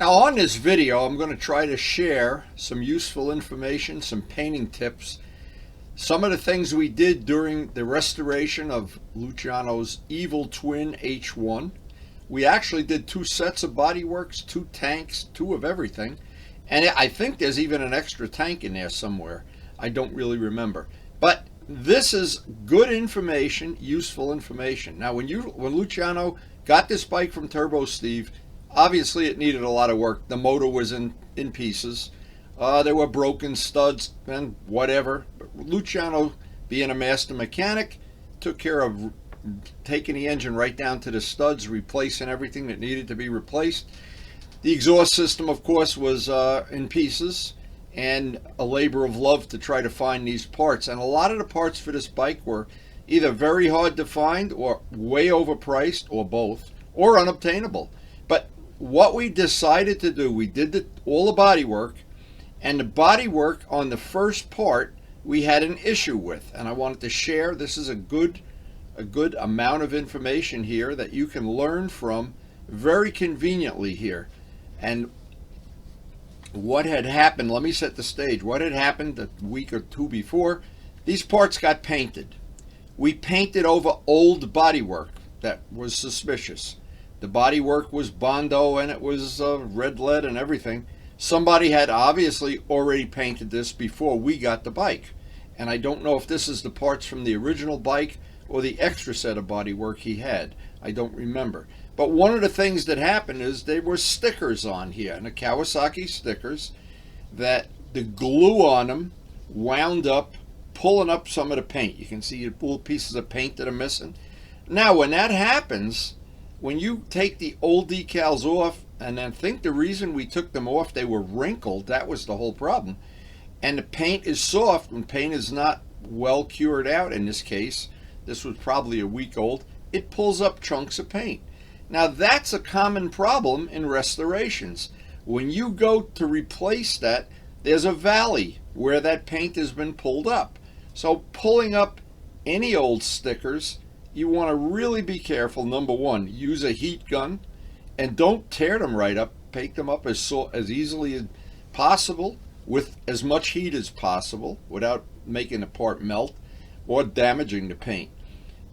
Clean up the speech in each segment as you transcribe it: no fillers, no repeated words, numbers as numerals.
Now on this video, I'm going to try to share some useful information, some painting tips, some of the things we did during the restoration of Luciano's Evil Twin H1. We actually did 2 sets of bodyworks, 2 tanks, 2 of everything. And I think there's even an extra tank in there somewhere. I don't really remember. But this is good information, useful information. Now, when Luciano got this bike from Turbo Steve, obviously it needed a lot of work. The motor was in pieces. There were broken studs and whatever. But Luciano, being a master mechanic, took care of taking the engine right down to the studs, replacing everything that needed to be replaced. The exhaust system, of course, was in pieces, and a labor of love to try to find these parts. And a lot of the parts for this bike were either very hard to find or way overpriced or both, or unobtainable. But what we decided to do, we did all the body work, and the body work on the first part we had an issue with, and I wanted to share. This is a good amount of information here that you can learn from very conveniently here. And what had happened, let me set the stage. What had happened a week or 2 before, these parts got painted. We painted over old bodywork that was suspicious. The bodywork was Bondo and it was red lead and everything. Somebody had obviously already painted this before we got the bike. And I don't know if this is the parts from the original bike or the extra set of bodywork he had. I don't remember. But one of the things that happened is there were stickers on here, and the Kawasaki stickers, that the glue on them wound up pulling up some of the paint. You can see the little pieces of paint that are missing. Now, when that happens, when you take the old decals off, and then think the reason we took them off, they were wrinkled, that was the whole problem. And the paint is soft. When paint is not well cured out, in this case, this was probably a week old, it pulls up chunks of paint. Now that's a common problem in restorations. When you go to replace that, there's a valley where that paint has been pulled up. So pulling up any old stickers, you want to really be careful. Number one, use a heat gun and don't tear them right up. Take them up as easily as possible with as much heat as possible without making the part melt or damaging the paint.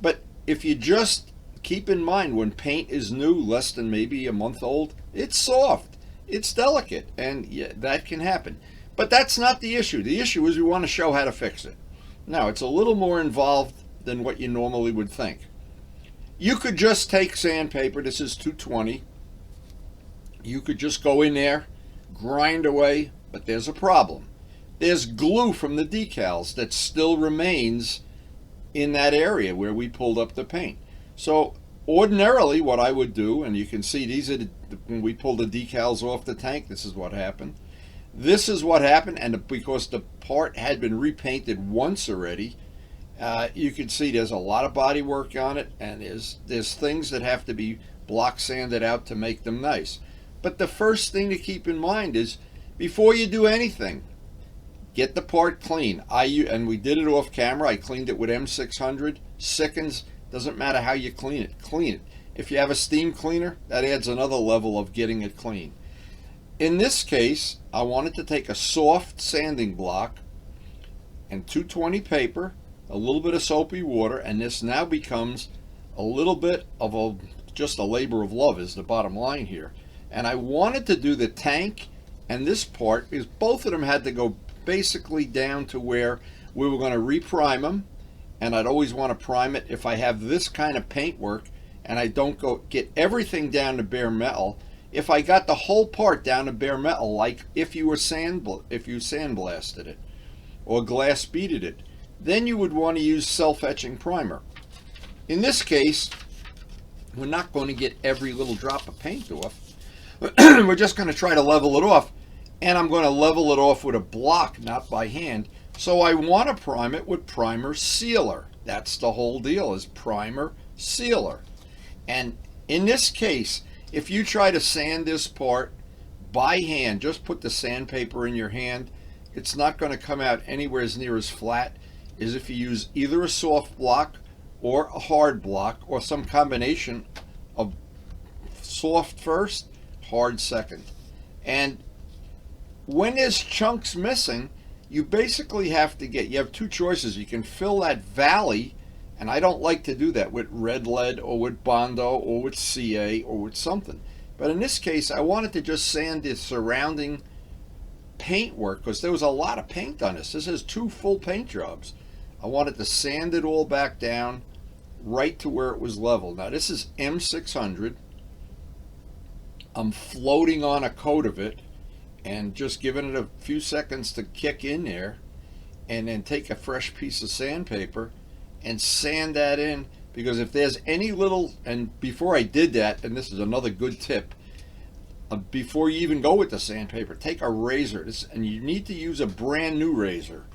But if you just keep in mind, when paint is new, less than maybe a month old, it's soft, it's delicate, and yeah, that can happen. But that's not the issue. The issue is we want to show how to fix it. Now, it's a little more involved than what you normally would think. You could just take sandpaper. This is 220. You could just go in there, grind away, but there's a problem. There's glue from the decals that still remains in that area where we pulled up the paint. So ordinarily what I would do, and you can see these are when we pulled the decals off the tank, this is what happened. This is what happened, and because the part had been repainted once already, you can see there's a lot of body work on it, and there's things that have to be block sanded out to make them nice. But the first thing to keep in mind is, before you do anything, get the part clean. And we did it off camera. I cleaned it with M600. Sickens. Doesn't matter how you clean it. Clean it. If you have a steam cleaner, that adds another level of getting it clean. In this case, I wanted to take a soft sanding block and 220 paper, a little bit of soapy water, and this now becomes a little bit of just a labor of love is the bottom line here. And I wanted to do the tank and this part because both of them had to go basically down to where we were going to reprime them, and I'd always want to prime it if I have this kind of paint work and I don't go get everything down to bare metal. If I got the whole part down to bare metal, like if you sandblasted it or glass beaded it, then you would want to use self-etching primer. In this case, we're not going to get every little drop of paint off. We're just going to try to level it off, and I'm going to level it off with a block, not by hand. So I want to prime it with primer sealer. That's the whole deal, is primer sealer. And in this case, if you try to sand this part by hand, just put the sandpaper in your hand, it's not going to come out anywhere as near as flat as if you use either a soft block or a hard block or some combination of soft first, hard second. And when there's chunks missing, you basically have to you have two choices. You can fill that valley, and I don't like to do that with red lead or with Bondo or with CA or with something. But in this case, I wanted to just sand the surrounding paintwork because there was a lot of paint on this. This is 2 full paint jobs. I wanted to sand it all back down right to where it was level. Now this is M600. I'm floating on a coat of it and just giving it a few seconds to kick in there, and then take a fresh piece of sandpaper and sand that in, because if there's any little, and before I did that, and this is another good tip, before you even go with the sandpaper, take a razor, and you need to use a brand new razor.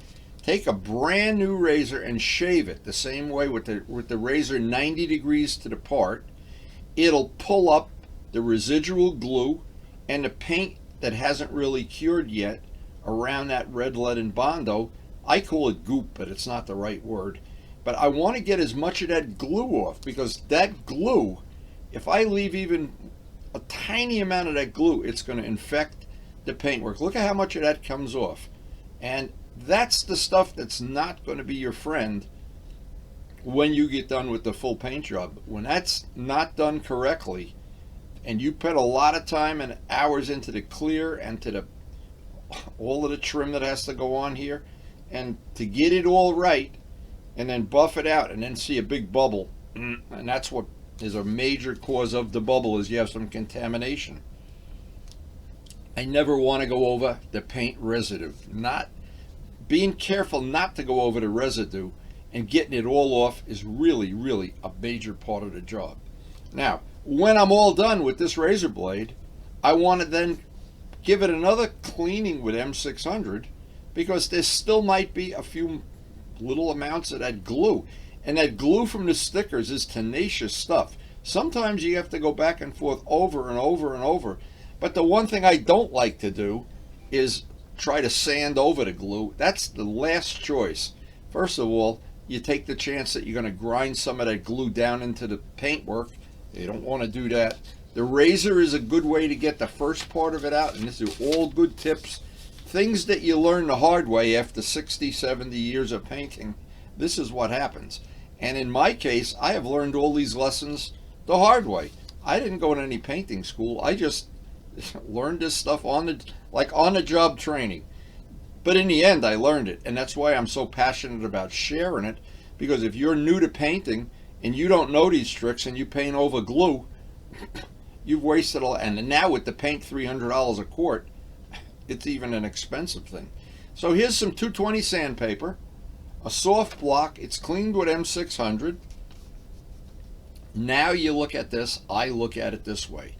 Take a brand new razor and shave it the same way with the razor 90 degrees to the part. It'll pull up the residual glue and the paint that hasn't really cured yet around that red lead and Bondo. I call it goop, but it's not the right word. But I want to get as much of that glue off, because that glue, if I leave even a tiny amount of that glue, it's going to infect the paintwork. Look at how much of that comes off. And that's the stuff that's not going to be your friend when you get done with the full paint job. When that's not done correctly, and you put a lot of time and hours into the clear and to all of the trim that has to go on here, and to get it all right, and then buff it out and then see a big bubble, and that's what is a major cause of the bubble, is you have some contamination. I never want to go over the paint residue. Not being careful not to go over the residue and getting it all off is really, really a major part of the job. Now, when I'm all done with this razor blade, I want to then give it another cleaning with M600, because there still might be a few little amounts of that glue. And that glue from the stickers is tenacious stuff. Sometimes you have to go back and forth over and over and over. But the one thing I don't like to do is try to sand over the glue. That's the last choice. First of all, you take the chance that you're going to grind some of that glue down into the paintwork. You don't want to do that. The razor is a good way to get the first part of it out, and these are all good tips. Things that you learn the hard way after 60, 70 years of painting. This is what happens. And in my case, I have learned all these lessons the hard way. I didn't go to any painting school. I just learned this stuff on the job training. But in the end, I learned it, and that's why I'm so passionate about sharing it, because if you're new to painting and you don't know these tricks and you paint over glue, you've wasted a lot. And now with the paint $300 a quart, it's even an expensive thing. So here's some 220 sandpaper, a soft block. It's cleaned with M600. Now you look at this. I look at it this way.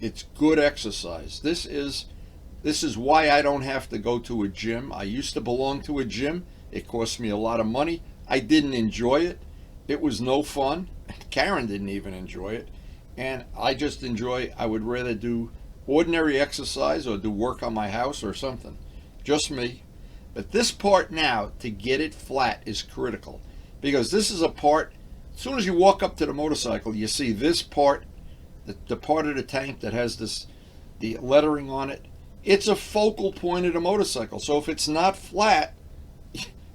It's good exercise. This is why I don't have to go to a gym. I used to belong to a gym. It cost me a lot of money. I didn't enjoy it. It was no fun. Karen didn't even enjoy it. And I just I would rather do ordinary exercise or do work on my house or something. Just me. But this part now, to get it flat, is critical. Because this is a part, as soon as you walk up to the motorcycle, you see this part, the part of the tank that has the lettering on it. It's a focal point of the motorcycle. So if it's not flat,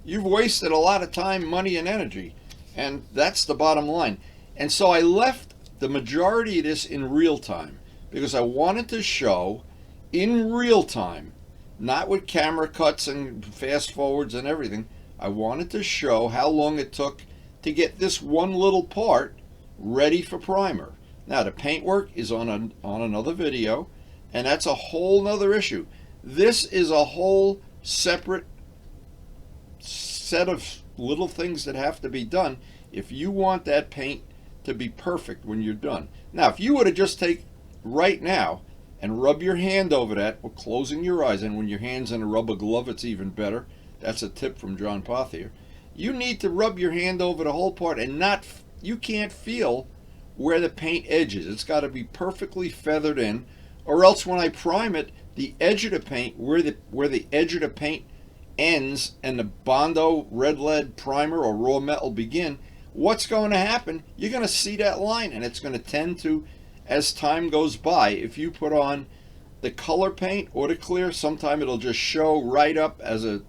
you've wasted a lot of time, money, and energy. And that's the bottom line. And so I left the majority of this in real time, because I wanted to show in real time, not with camera cuts and fast forwards and everything. I wanted to show how long it took to get this one little part ready for primer. Now the paintwork is on another video, and that's a whole nother issue. This is a whole separate set of little things that have to be done if you want that paint to be perfect when you're done. Now, if you were to just take right now and rub your hand over that, or closing your eyes, and when your hand's in a rubber glove, it's even better. That's a tip from John Pothier. You need to rub your hand over the whole part, and you can't feel where the paint edges. It's got to be perfectly feathered in, or else when I prime it, the edge of the paint, where the edge of the paint ends and the Bondo red lead primer or raw metal begin, what's going to happen? You're going to see that line, and it's going to tend to, as time goes by, if you put on the color paint or the clear, sometimes it'll just show right up as an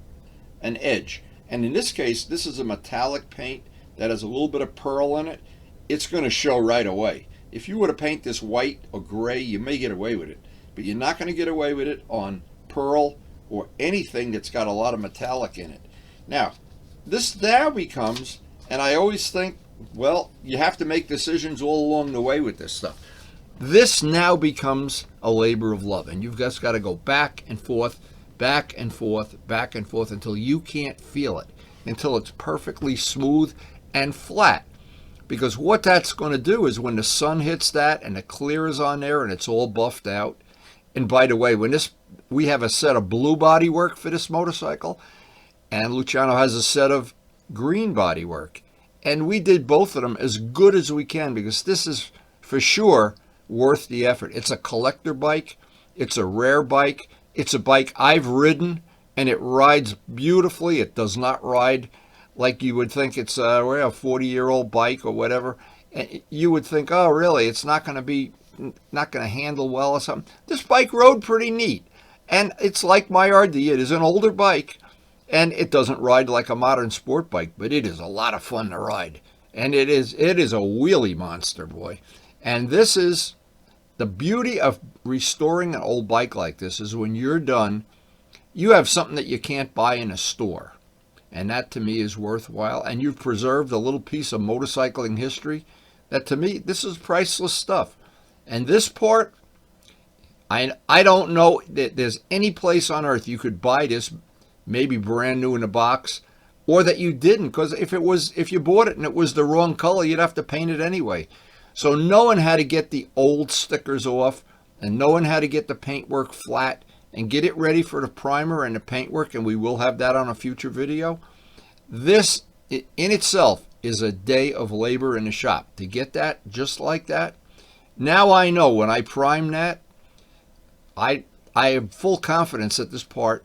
edge. And in this case, this is a metallic paint that has a little bit of pearl in it. It's going to show right away. If you were to paint this white or gray, you may get away with it, but you're not going to get away with it on pearl or anything that's got a lot of metallic in it. Now, this now becomes, and I always think, well, you have to make decisions all along the way with this stuff. This now becomes a labor of love, and you've just got to go back and forth, back and forth, back and forth until you can't feel it, until it's perfectly smooth and flat. Because what that's going to do is when the sun hits that and the clear is on there and it's all buffed out, and by the way, we have a set of blue body work for this motorcycle, and Luciano has a set of green body work. And we did both of them as good as we can because this is for sure worth the effort. It's a collector bike. It's a rare bike. It's a bike I've ridden, and it rides beautifully. It does not ride like you would think it's a 40-year-old bike or whatever. And you would think, oh, really, it's not going to handle well or something. This bike rode pretty neat. And it's like my RD. It is an older bike, and it doesn't ride like a modern sport bike, but it is a lot of fun to ride. And it is a wheelie monster, boy. And this is the beauty of restoring an old bike like this, is when you're done, you have something that you can't buy in a store. And that to me is worthwhile. And you've preserved a little piece of motorcycling history that to me, this is priceless stuff. And this part, I don't know that there's any place on earth you could buy this, maybe brand new in a box, or that you didn't, because if you bought it and it was the wrong color, you'd have to paint it anyway. So knowing how to get the old stickers off and knowing how to get the paintwork flat and get it ready for the primer and the paintwork, and we will have that on a future video, this in itself is a day of labor in the shop. To get that just like that, now I know when I prime that, I have full confidence that this part,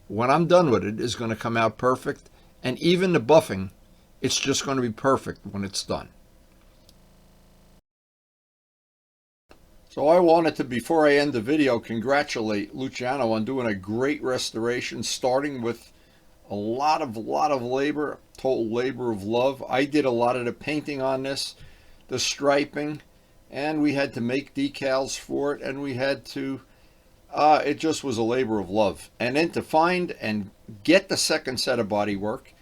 when I'm done with it, is going to come out perfect. And even the buffing, it's just going to be perfect when it's done. So I wanted to, before I end the video, congratulate Luciano on doing a great restoration, starting with a lot of labor, total labor of love. I did a lot of the painting on this, the striping, and we had to make decals for it, and we had to, it just was a labor of love. And then to find and get the second set of body work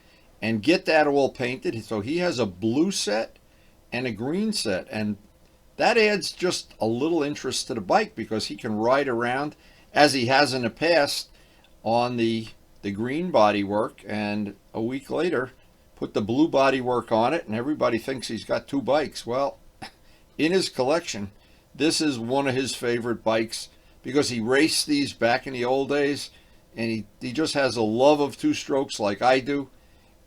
and get that all painted. So he has a blue set and a green set, and that adds just a little interest to the bike because he can ride around as he has in the past on the green body work, and a week later put the blue body work on it, and everybody thinks he's got two bikes. Well, in his collection, this is one of his favorite bikes because he raced these back in the old days, and he just has a love of two strokes like I do.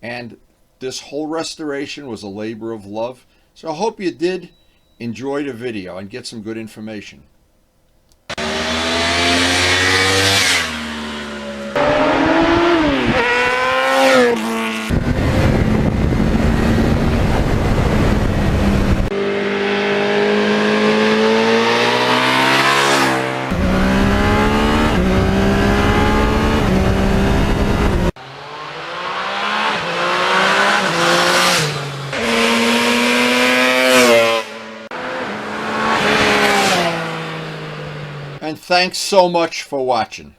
And this whole restoration was a labor of love. So I hope you did enjoy the video and get some good information. And thanks so much for watching.